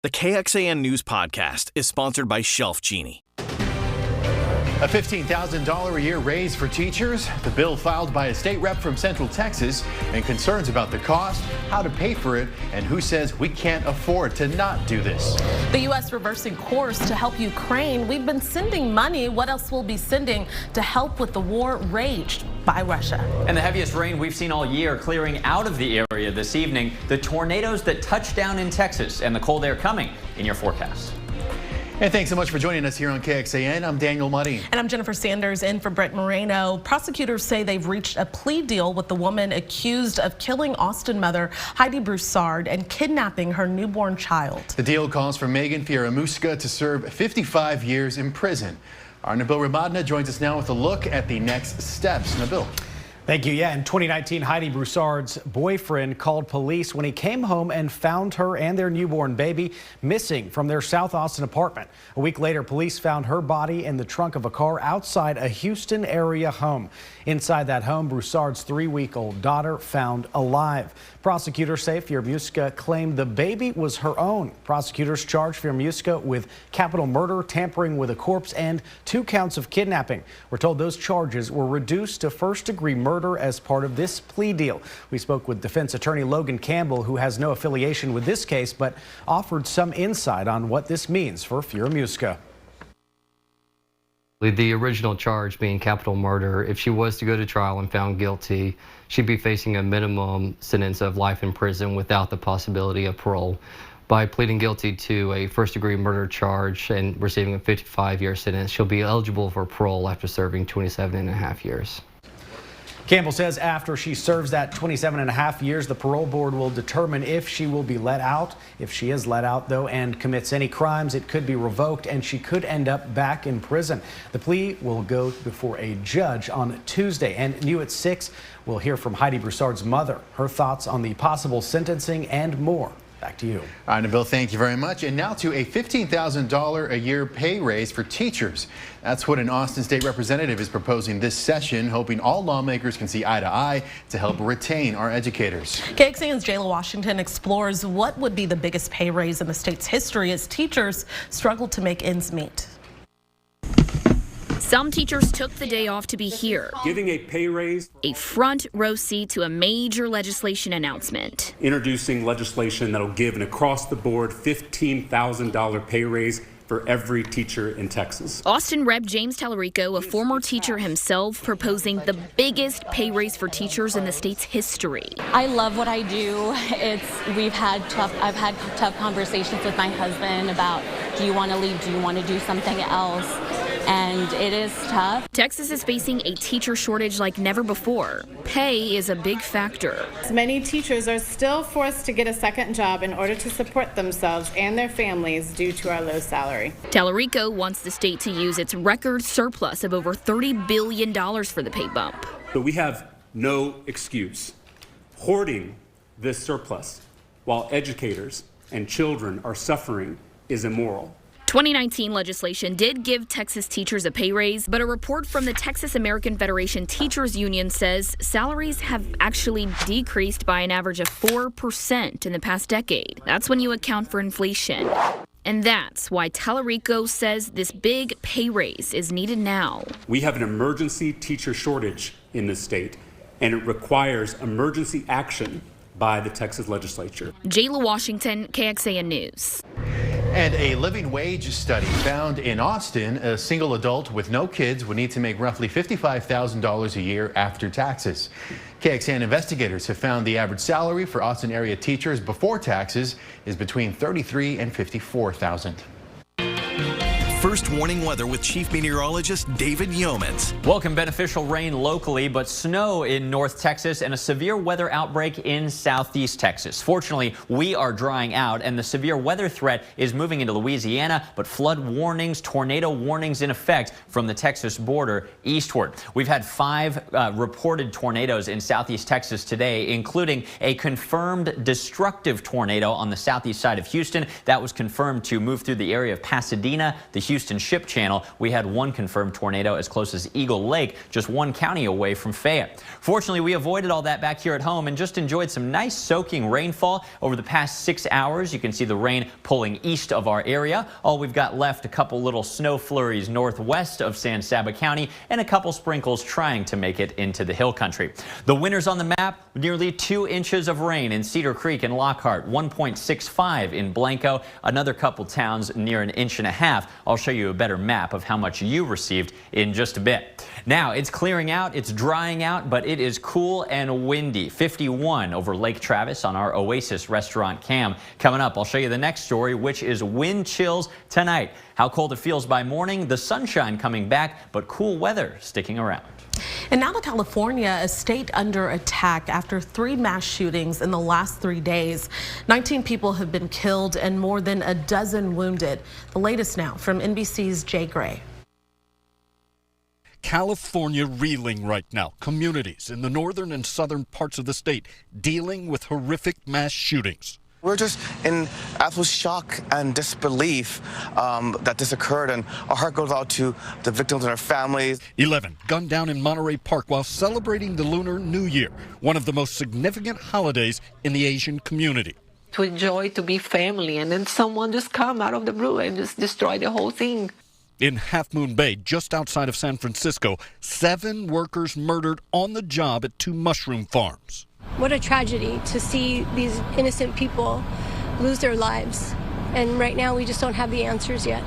The KXAN News Podcast is sponsored by Shelf Genie. A $15,000 a year raise for teachers, the bill filed by a state rep from Central Texas, and concerns about the cost, how to pay for it, and who says we can't afford to not do this. The U.S. reversing course to help Ukraine. We've been sending money. What else will be sending to help with the war raged by Russia? And the heaviest rain we've seen all year clearing out of the area this evening. The tornadoes that touched down in Texas and the cold air coming in your forecast. And thanks so much for joining us here on KXAN. I'm Daniel Muddy. And I'm Jennifer Sanders in for Brett Moreno. Prosecutors say they've reached a plea deal with the woman accused of killing Austin mother Heidi Broussard and kidnapping her newborn child. The deal calls for Megan Fieramusca to serve 55 years in prison. Our Nabil Ramadna joins us now with a look at the next steps. Nabil. Thank you. Yeah, in 2019, Heidi Broussard's boyfriend called police when he came home and found her and their newborn baby missing from their South Austin apartment. A week later, police found her body in the trunk of a car outside a Houston area home. Inside that home, Broussard's 3-week-old daughter found alive. Prosecutors say Fieramusca claimed the baby was her own. Prosecutors charged Fieramusca with capital murder, tampering with a corpse, and 2 counts of kidnapping. We're told those charges were reduced to first-degree murder as part of this plea deal. We spoke with defense attorney Logan Campbell, who has no affiliation with this case, but offered some insight on what this means for Fieramusca. The original charge being capital murder, if she was to go to trial and found guilty, she'd be facing a minimum sentence of life in prison without the possibility of parole. By pleading guilty to a first-degree murder charge and receiving a 55-year sentence, she'll be eligible for parole after serving 27.5 years. Campbell says after she serves that 27.5 years, the parole board will determine if she will be let out. If she is let out, though, and commits any crimes, it could be revoked and she could end up back in prison. The plea will go before a judge on Tuesday. And new at 6, we'll hear from Heidi Broussard's mother, her thoughts on the possible sentencing and more. Back to you. All right, Nabil, thank you very much. And now to a $15,000 a year pay raise for teachers. That's what an Austin state representative is proposing this session, hoping all lawmakers can see eye to eye to help retain our educators. KXAN's Jayla Washington explores what would be the biggest pay raise in the state's history as teachers struggle to make ends meet. Some teachers took the day off to be here, giving a pay raise, a front row seat to a major legislation announcement. Introducing legislation that'll give an across-the-board $15,000 pay raise for every teacher in Texas. Austin Rep. James Tallarico, a former teacher himself, proposing the biggest pay raise for teachers in the state's history. I love what I do. I've had tough conversations with my husband about, do you want to leave? Do you want to do something else? And it is tough. Texas is facing a teacher shortage like never before. Pay is a big factor. Many teachers are still forced to get a second job in order to support themselves and their families due to our low salary. Tallarico wants the state to use its record surplus of over $30 billion for the pay bump. But we have no excuse. Hoarding this surplus while educators and children are suffering is immoral. 2019 legislation did give Texas teachers a pay raise, but a report from the Texas American Federation Teachers Union says salaries have actually decreased by an average of 4% in the past decade. That's when you account for inflation. And that's why Tallarico says this big pay raise is needed now. We have an emergency teacher shortage in this state, and it requires emergency action by the Texas legislature. Jayla Washington, KXAN News. And a living wage study found in Austin, a single adult with no kids would need to make roughly $55,000 a year after taxes. KXAN investigators have found the average salary for Austin area teachers before taxes is between $33,000 and $54,000. First warning weather with Chief Meteorologist David Yeomans. Welcome. Beneficial rain locally, but snow in North Texas and a severe weather outbreak in Southeast Texas. Fortunately, we are drying out and the severe weather threat is moving into Louisiana, but flood warnings, tornado warnings in effect from the Texas border eastward. We've had 5 reported tornadoes in Southeast Texas today, including a confirmed destructive tornado on the southeast side of Houston. That was confirmed to move through the area of Pasadena, the Houston Ship Channel. We had one confirmed tornado as close as Eagle Lake, just one county away from Fayette. Fortunately, we avoided all that back here at home and just enjoyed some nice soaking rainfall over the past 6 hours. You can see the rain pulling east of our area. All we've got left, a couple little snow flurries northwest of San Saba County and a couple sprinkles trying to make it into the hill country. The winners on the map, nearly 2 inches of rain in Cedar Creek and Lockhart, 1.65 in Blanco, another couple towns near 1.5 inches. I'll show you a better map of how much you received in just a bit. Now it's clearing out, it's drying out, but it is cool and windy. 51 over Lake Travis on our Oasis restaurant cam. Coming up, I'll show you the next story, which is wind chills tonight. How cold it feels by morning, the sunshine coming back, but cool weather sticking around. And now to California, a state under attack after 3 mass shootings in the last 3 days. 19 people have been killed and more than a dozen wounded. The latest now from NBC's Jay Gray. California reeling right now. Communities in the northern and southern parts of the state dealing with horrific mass shootings. We're just in absolute shock and disbelief that this occurred, and our heart goes out to the victims and their families. 11 gunned down in Monterey Park while celebrating the Lunar New Year, one of the most significant holidays in the Asian community. To enjoy, to be family, and then someone just come out of the blue and just destroy the whole thing. In Half Moon Bay, just outside of San Francisco, 7 workers murdered on the job at 2 mushroom farms. What a tragedy to see these innocent people lose their lives. And right now we just don't have the answers yet.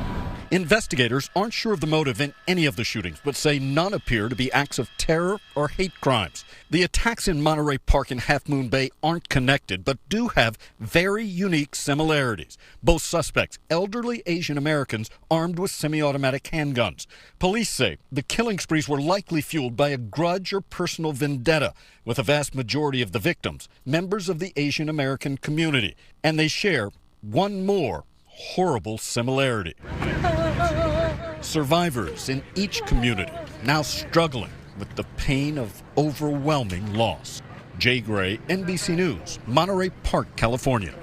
Investigators aren't sure of the motive in any of the shootings, but say none appear to be acts of terror or hate crimes. The attacks in Monterey Park and Half Moon Bay aren't connected, but do have very unique similarities. Both suspects, elderly Asian Americans armed with semi-automatic handguns. Police say the killing sprees were likely fueled by a grudge or personal vendetta, with a vast majority of the victims members of the Asian American community. And they share one more horrible similarity. Survivors in each community now struggling with the pain of overwhelming loss. Jay Gray, NBC News, Monterey Park, California.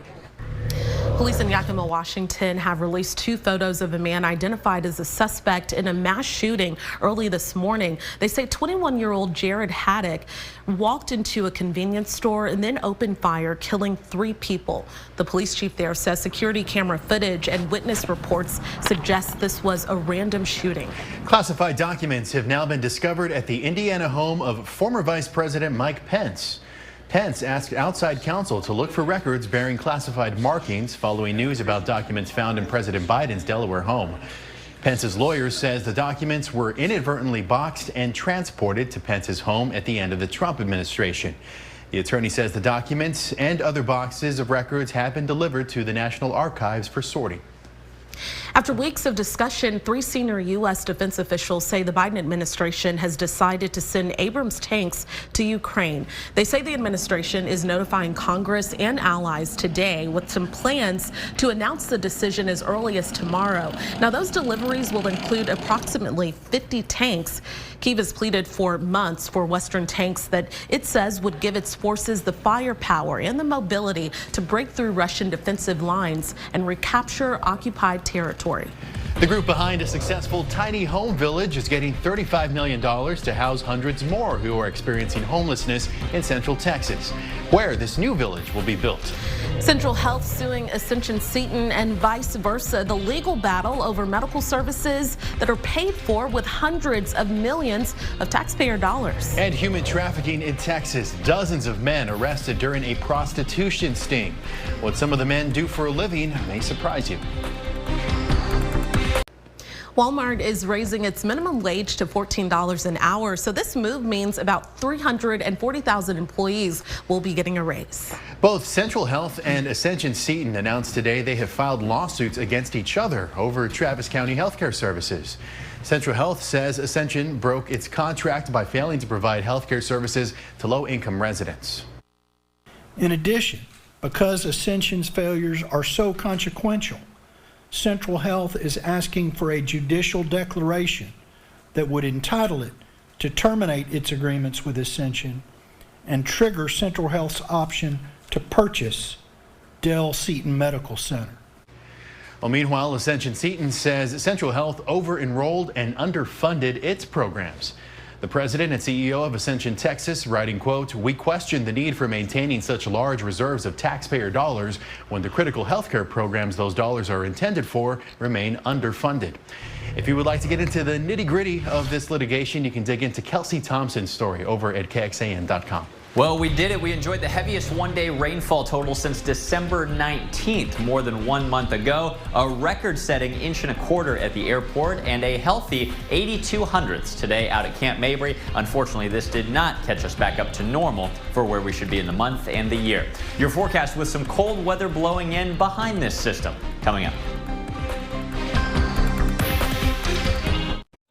Police in Yakima, Washington have released 2 photos of a man identified as a suspect in a mass shooting early this morning. They say 21-year-old Jared Haddock walked into a convenience store and then opened fire, killing 3 people. The police chief there says security camera footage and witness reports suggest this was a random shooting. Classified documents have now been discovered at the Indiana home of former Vice President Mike Pence. Pence asked outside counsel to look for records bearing classified markings following news about documents found in President Biden's Delaware home. Pence's lawyer says the documents were inadvertently boxed and transported to Pence's home at the end of the Trump administration. The attorney says the documents and other boxes of records have been delivered to the National Archives for sorting. After weeks of discussion, 3 senior U.S. defense officials say the Biden administration has decided to send Abrams tanks to Ukraine. They say the administration is notifying Congress and allies today with some plans to announce the decision as early as tomorrow. Now, those deliveries will include approximately 50 tanks. Kyiv has pleaded for months for Western tanks that it says would give its forces the firepower and the mobility to break through Russian defensive lines and recapture occupied territory. The group behind a successful tiny home village is getting $35 million to house hundreds more who are experiencing homelessness in Central Texas, where this new village will be built. Central Health suing Ascension Seton and vice versa. The legal battle over medical services that are paid for with hundreds of millions of taxpayer dollars. And human trafficking in Texas. Dozens of men arrested during a prostitution sting. What some of the men do for a living may surprise you. Walmart is raising its minimum wage to $14 an hour. So this move means about 340,000 employees will be getting a raise. Both Central Health and Ascension Seton announced today they have filed lawsuits against each other over Travis County healthcare services. Central Health says Ascension broke its contract by failing to provide healthcare services to low-income residents. In addition, because Ascension's failures are so consequential, Central Health is asking for a judicial declaration that would entitle it to terminate its agreements with Ascension and trigger Central Health's option to purchase Dell Seton Medical Center. Well, meanwhile, Ascension Seton says Central Health over-enrolled and underfunded its programs. The president and CEO of Ascension, Texas, writing, quote, "We question the need for maintaining such large reserves of taxpayer dollars when the critical healthcare programs those dollars are intended for remain underfunded." If you would like to get into the nitty-gritty of this litigation, you can dig into Kelsey Thompson's story over at KXAN.com. Well, we did it. We enjoyed the heaviest one-day rainfall total since December 19th, more than 1 month ago. A record-setting 1.25 inches at the airport and a healthy 82 hundredths today out at Camp Mabry. Unfortunately, this did not catch us back up to normal for where we should be in the month and the year. Your forecast with some cold weather blowing in behind this system coming up.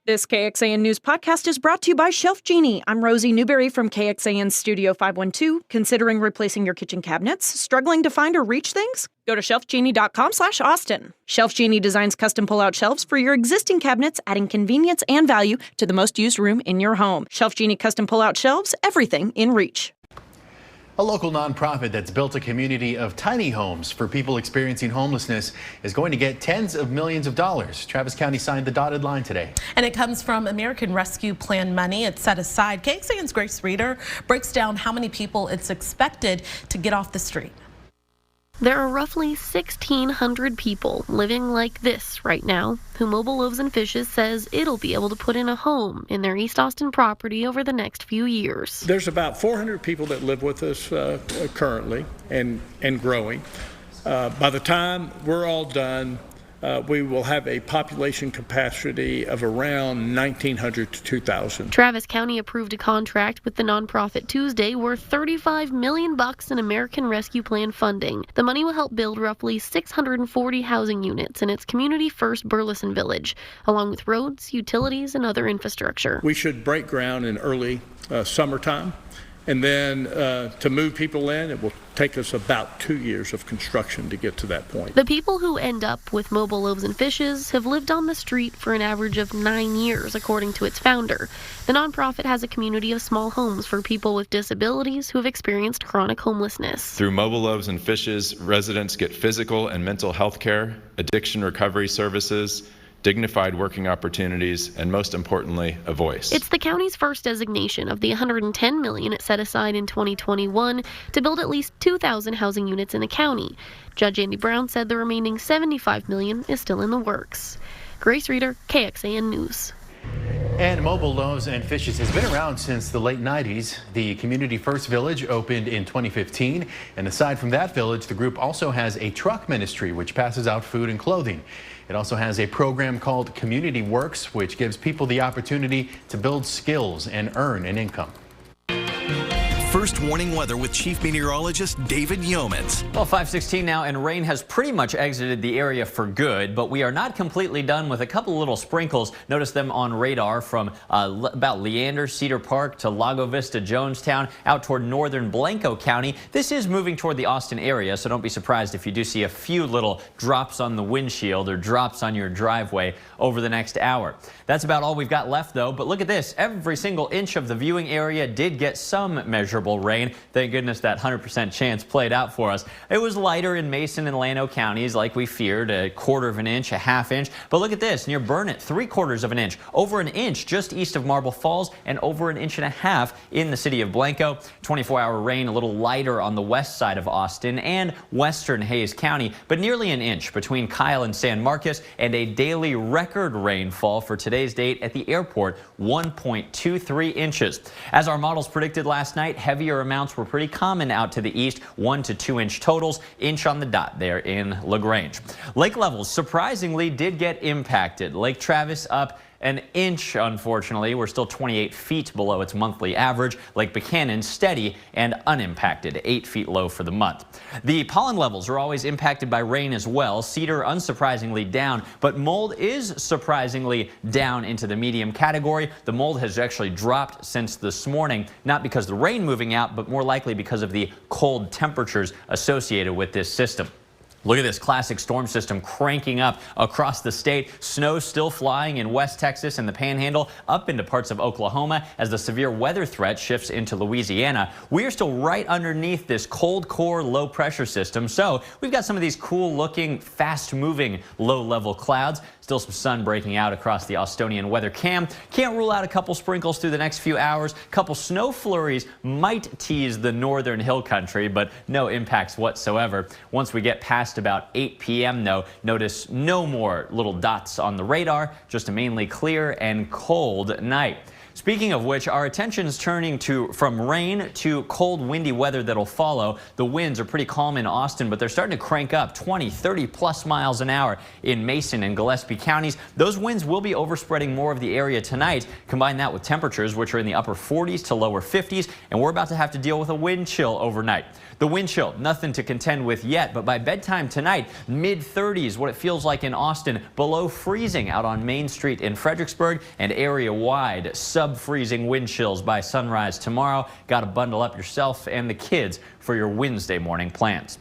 This KXAN News podcast is brought to you by Shelf Genie. I'm Rosie Newberry from KXAN Studio 512. Considering replacing your kitchen cabinets? Struggling to find or reach things? Go to shelfgenie.com/Austin. Shelf Genie designs custom pull-out shelves for your existing cabinets, adding convenience and value to the most used room in your home. Shelf Genie custom pull-out shelves, everything in reach. A local nonprofit that's built a community of tiny homes for people experiencing homelessness is going to get tens of millions of dollars. Travis County signed the dotted line today. And it comes from American Rescue Plan money. It's set aside. KXAN's Grace Reader breaks down how many people it's expected to get off the street. There are roughly 1,600 people living like this right now, who Mobile Loaves and Fishes says it'll be able to put in a home in their East Austin property over the next few years. There's about 400 people that live with us currently and growing. By the time we're all done, we will have a population capacity of around 1,900 to 2,000. Travis County approved a contract with the nonprofit Tuesday worth $35 million in American Rescue Plan funding. The money will help build roughly 640 housing units in its Community First Burleson Village, along with roads, utilities, and other infrastructure. We should break ground in early summertime. And then to move people in, it will take us about 2 years of construction to get to that point. The people who end up with Mobile Loaves and Fishes have lived on the street for an average of 9 years, according to its founder. The nonprofit has a community of small homes for people with disabilities who have experienced chronic homelessness. Through Mobile Loaves and Fishes, residents get physical and mental health care, addiction recovery services, dignified working opportunities, and most importantly, a voice. It's the county's first designation of the $110 million it set aside in 2021 to build at least 2,000 housing units in the county. Judge Andy Brown said the remaining $75 million is still in the works. Grace Reader, KXAN News. And Mobile Loaves and Fishes has been around since the late 90s. The Community First Village opened in 2015. And aside from that village, the group also has a truck ministry which passes out food and clothing. It also has a program called Community Works, which gives people the opportunity to build skills and earn an income. First warning weather with Chief Meteorologist David Yeomans. Well, 5:16 now, and rain has pretty much exited the area for good, but we are not completely done with a couple little sprinkles. Notice them on radar from about Leander, Cedar Park to Lago Vista, Jonestown, out toward northern Blanco County. This is moving toward the Austin area, so don't be surprised if you do see a few little drops on the windshield or drops on your driveway over the next hour. That's about all we've got left, though. But look at this. Every single inch of the viewing area did get some measurable rain. Thank goodness that 100% chance played out for us. It was lighter in Mason and Llano counties like we feared, 1/4 of an inch, 1/2 inch. But look at this, near Burnett, 3/4 of an inch, over an inch just east of Marble Falls, and over 1.5 inches in the city of Blanco. 24-hour rain a little lighter on the west side of Austin and western Hayes County, but nearly an inch between Kyle and San Marcos, and a daily record rainfall for today's date at the airport, 1.23 inches. As our models predicted last night, heavier amounts were pretty common out to the east, 1 to 2 inch totals, inch on the dot there in LaGrange. Lake levels surprisingly did get impacted. Lake Travis up an inch, unfortunately. We're still 28 feet below its monthly average. Lake Buchanan steady and unimpacted, 8 feet low for the month. The pollen levels are always impacted by rain as well. Cedar unsurprisingly down, but mold is surprisingly down into the medium category. The mold has actually dropped since this morning, not because the rain moving out, but more likely because of the cold temperatures associated with this system. Look at this classic storm system cranking up across the state. Snow still flying in West Texas and the Panhandle, up into parts of Oklahoma as the severe weather threat shifts into Louisiana. We are still right underneath this cold core low pressure system, so we've got some of these cool looking, fast moving low level clouds. Still some sun breaking out across the Austonian weather cam. Can't rule out a couple sprinkles through the next few hours. Couple snow flurries might tease the northern hill country, but no impacts whatsoever. Once we get past about 8 p.m. though, notice no more little dots on the radar, just a mainly clear and cold night. Speaking of which, our attention is turning from rain to cold, windy weather that'll follow. The winds are pretty calm in Austin, but they're starting to crank up 20, 30 plus miles an hour in Mason and Gillespie counties. Those winds will be overspreading more of the area tonight. Combine that with temperatures, which are in the upper 40s to lower 50s, and we're about to have to deal with a wind chill overnight. The wind chill, nothing to contend with yet, but by bedtime tonight, mid-30s, what it feels like in Austin, below freezing out on Main Street in Fredericksburg, and area-wide sub-freezing wind chills by sunrise tomorrow. Got to bundle up yourself and the kids for your Wednesday morning plans.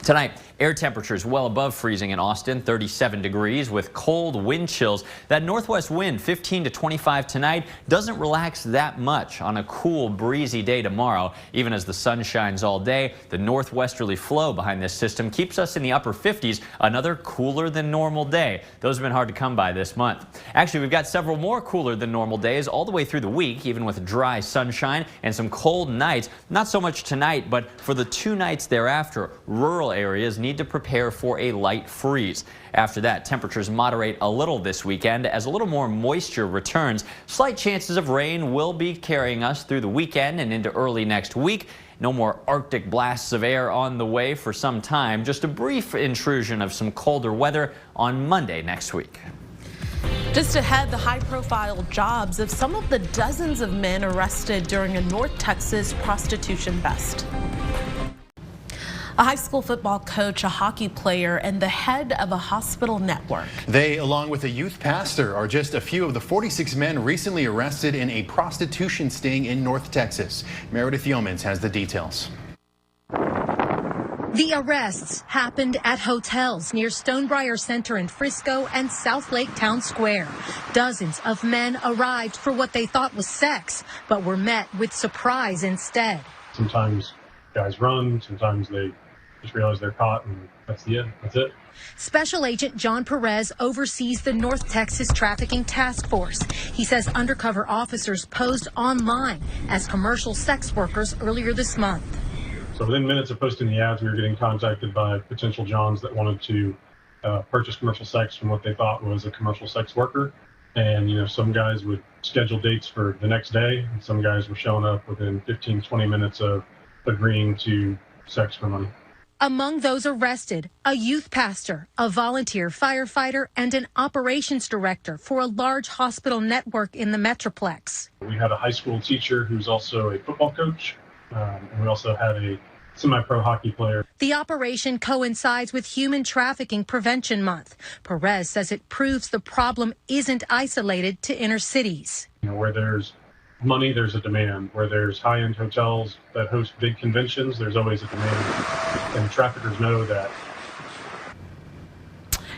Tonight, air temperatures well above freezing in Austin, 37 degrees with cold wind chills. That northwest wind, 15 to 25 tonight, doesn't relax that much on a cool, breezy day tomorrow. Even as the sun shines all day, the northwesterly flow behind this system keeps us in the upper 50s, another cooler than normal day. Those have been hard to come by this month. Actually, we've got several more cooler than normal days all the way through the week, even with dry sunshine and some cold nights. Not so much tonight, but for the 2 nights thereafter, rural areas need to prepare for a light freeze. After that, temperatures moderate a little this weekend as a little more moisture returns. Slight chances of rain will be carrying us through the weekend and into early next week. No more Arctic blasts of air on the way for some time. Just a brief intrusion of some colder weather on Monday next week. Just ahead, the high-profile jobs of some of the dozens of men arrested during a North Texas prostitution bust. A high school football coach, a hockey player, and the head of a hospital network. They, along with a youth pastor, are just a few of the 46 men recently arrested in a prostitution sting in North Texas. Meredith Yeomans has the details. The arrests happened at hotels near Stonebriar Center in Frisco and South Lake Town Square. Dozens of men arrived for what they thought was sex, but were met with surprise instead. Sometimes guys run, sometimes they just realize they're caught, and that's it. Special Agent John Perez oversees the North Texas Trafficking Task Force. He says undercover officers posed online as commercial sex workers earlier this month. So within minutes of posting the ads, we were getting contacted by potential Johns that wanted to purchase commercial sex from what they thought was a commercial sex worker. And, some guys would schedule dates for the next day, and some guys were showing up within 15, 20 minutes of agreeing to sex for money. Among those arrested, a youth pastor, a volunteer firefighter, and an operations director for a large hospital network in the Metroplex. We had a high school teacher who's also a football coach, and we also had a semi-pro hockey player. The operation coincides with Human Trafficking Prevention Month. Perez says it proves the problem isn't isolated to inner cities. Where there's money, there's a demand. Where there's high-end hotels that host big conventions, there's always a demand. And traffickers know that.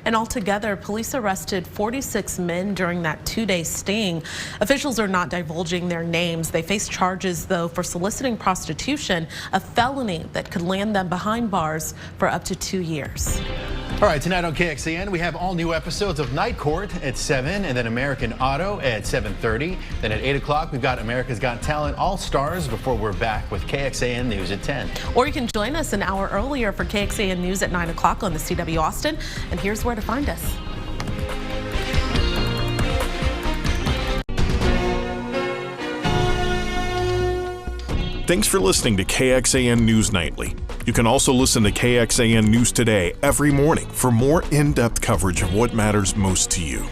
And altogether, police arrested 46 men during that 2-day sting. Officials are not divulging their names. They face charges, though, for soliciting prostitution, a felony that could land them behind bars for up to 2 years. All right, tonight on KXAN, we have all new episodes of Night Court at 7, and then American Auto at 7:30. Then at 8 o'clock, we've got America's Got Talent All-Stars before we're back with KXAN News at 10. Or you can join us an hour earlier for KXAN News at 9 o'clock on the CW Austin. And here's where to find us. Thanks for listening to KXAN News Nightly. You can also listen to KXAN News Today every morning for more in-depth coverage of what matters most to you.